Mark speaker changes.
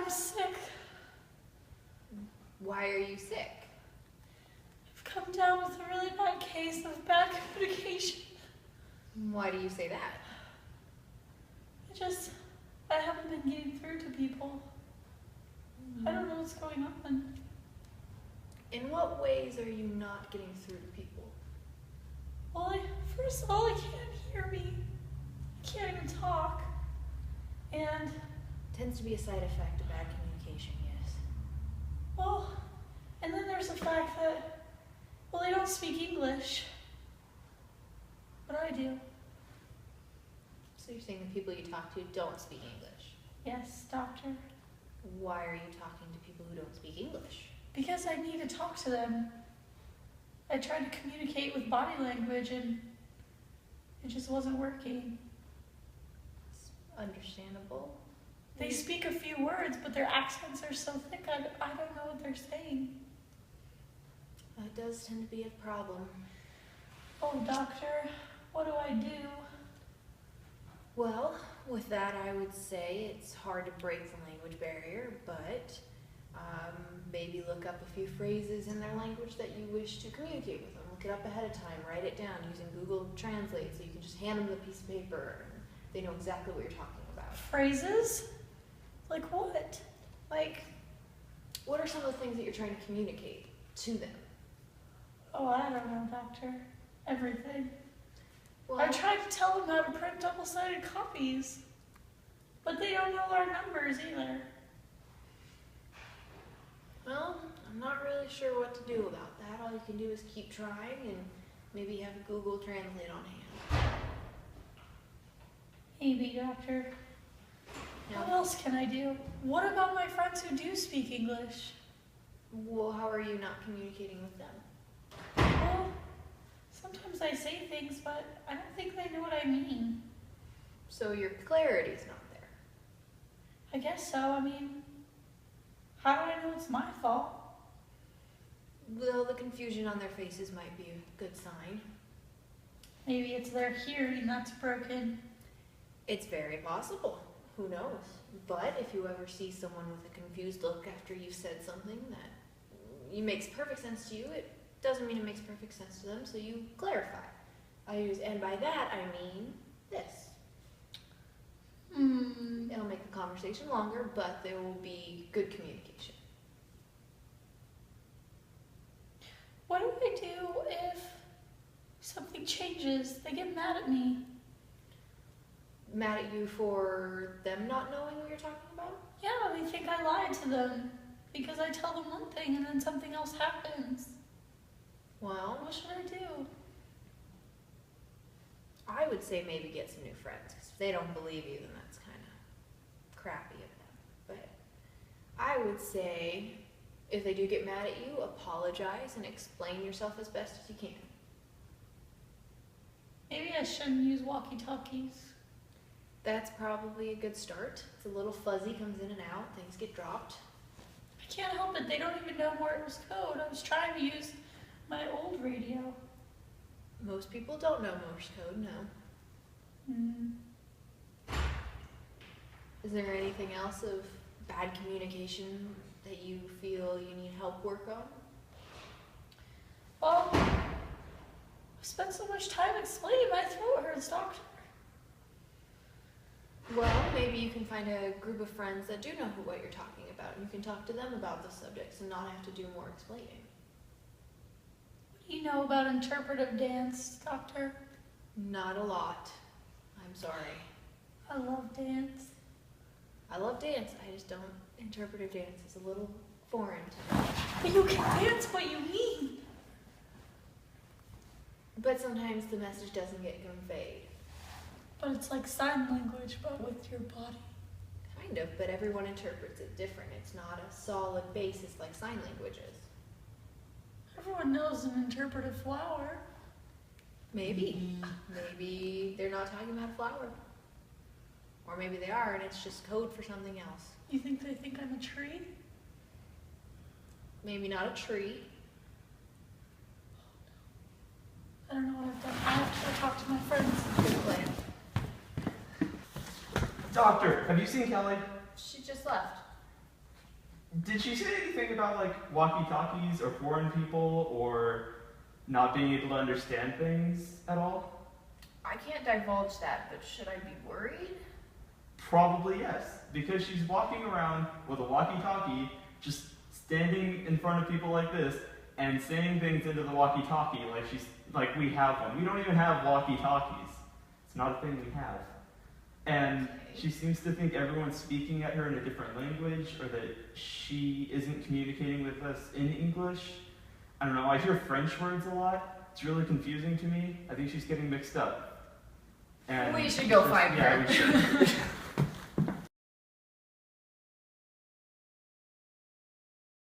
Speaker 1: I'm sick.
Speaker 2: Why are you sick?
Speaker 1: I've come down with a really bad case of bad communication.
Speaker 2: Why do you say that?
Speaker 1: I haven't been getting through to people. I don't know what's going on.
Speaker 2: In what ways are you not getting through to people?
Speaker 1: Well, first of all, I can't hear me. I can't even talk. And,
Speaker 2: Tends to be a side effect of bad communication, yes.
Speaker 1: well, and then there's the fact that, well, they don't speak English. But I do.
Speaker 2: So you're saying the people you talk to don't speak English?
Speaker 1: Yes, doctor.
Speaker 2: Why are you talking to people who don't speak English?
Speaker 1: Because I need to talk to them. I tried to communicate with body language and it just wasn't working.
Speaker 2: It's understandable.
Speaker 1: They speak a few words, but their accents are so thick, I don't know what they're saying.
Speaker 2: That does tend to be a problem.
Speaker 1: Oh, doctor, what do I do?
Speaker 2: Well, with that I would say it's hard to break the language barrier, but maybe look up a few phrases in their language that you wish to communicate with them. Look it up ahead of time, write it down using Google Translate so you can just hand them the piece of paper and they know exactly what you're talking about.
Speaker 1: Phrases? Like what?
Speaker 2: Like, what are some of the things that you're trying to communicate to them?
Speaker 1: Oh, I don't know, doctor. Everything.
Speaker 2: Well,
Speaker 1: I tried to tell them how to print double-sided copies, but they don't know our numbers either.
Speaker 2: Well, I'm not really sure what to do about that. All you can do is keep trying and maybe have Google Translate on hand.
Speaker 1: Maybe, doctor. What else can I do? What about my friends who do speak English?
Speaker 2: Well, how are you not communicating with them?
Speaker 1: Well, sometimes I say things, but I don't think they know what I mean.
Speaker 2: So your clarity's not there.
Speaker 1: I guess so. I mean, how do I know it's my fault?
Speaker 2: Well, the confusion on their faces might be a good sign.
Speaker 1: Maybe it's their hearing that's broken.
Speaker 2: It's very possible. Who knows? But if you ever see someone with a confused look after you've said something that makes perfect sense to you, it doesn't mean it makes perfect sense to them, so you clarify. And by that I mean this. It'll make the conversation longer, but there will be good communication.
Speaker 1: What do I do if something changes? They get mad at me.
Speaker 2: Mad at you for them not knowing what you're talking about?
Speaker 1: Yeah, they think I lied to them because I tell them one thing and then something else happens.
Speaker 2: Well,
Speaker 1: What should I do?
Speaker 2: I would say maybe get some new friends, because if they don't believe you, then that's kind of crappy of them. But I would say, if they do get mad at you, apologize and explain yourself as best as you can.
Speaker 1: Maybe I shouldn't use walkie-talkies.
Speaker 2: That's probably a good start. It's a little fuzzy, comes in and out, things get dropped.
Speaker 1: I can't help it, they don't even know Morse code. I was trying to use my old radio.
Speaker 2: Most people don't know Morse code, no. Is there anything else of bad communication that you feel you need help work on?
Speaker 1: Well, I spent so much time explaining my throat hurts, doctor.
Speaker 2: Well, maybe you can find a group of friends that do know what you're talking about, and you can talk to them about the subjects and not have to do more explaining.
Speaker 1: What do you know about interpretive dance, doctor?
Speaker 2: Not a lot. I'm sorry.
Speaker 1: I love dance.
Speaker 2: I love dance, I just don't. Interpretive dance is a little foreign to me.
Speaker 1: But you can dance what you mean.
Speaker 2: But sometimes the message doesn't get conveyed.
Speaker 1: But it's like sign language, but with your body.
Speaker 2: Kind of, but everyone interprets it different. It's not a solid basis like sign languages.
Speaker 1: Everyone knows an interpretive flower.
Speaker 2: Maybe. Maybe they're not talking about a flower. Or maybe they are, and it's just code for something else.
Speaker 1: You think they think I'm a tree?
Speaker 2: Maybe not a tree.
Speaker 1: I don't know what I've done. I have to go talk to my friends.
Speaker 2: Good plan.
Speaker 3: Doctor, have you seen Kelley?
Speaker 2: She just left.
Speaker 3: Did she say anything about like walkie-talkies or foreign people or not being able to understand things at all?
Speaker 2: I can't divulge that, but should I be worried?
Speaker 3: Probably yes, because she's walking around with a walkie-talkie, just standing in front of people like this and saying things into the walkie-talkie like we have one. We don't even have walkie-talkies. It's not a thing we have. And she seems to think everyone's speaking at her in a different language, or that she isn't communicating with us in English. I don't know, I hear French words a lot. It's really confusing to me. I think she's getting mixed up. And
Speaker 2: We should go find her.
Speaker 3: Yeah, we should.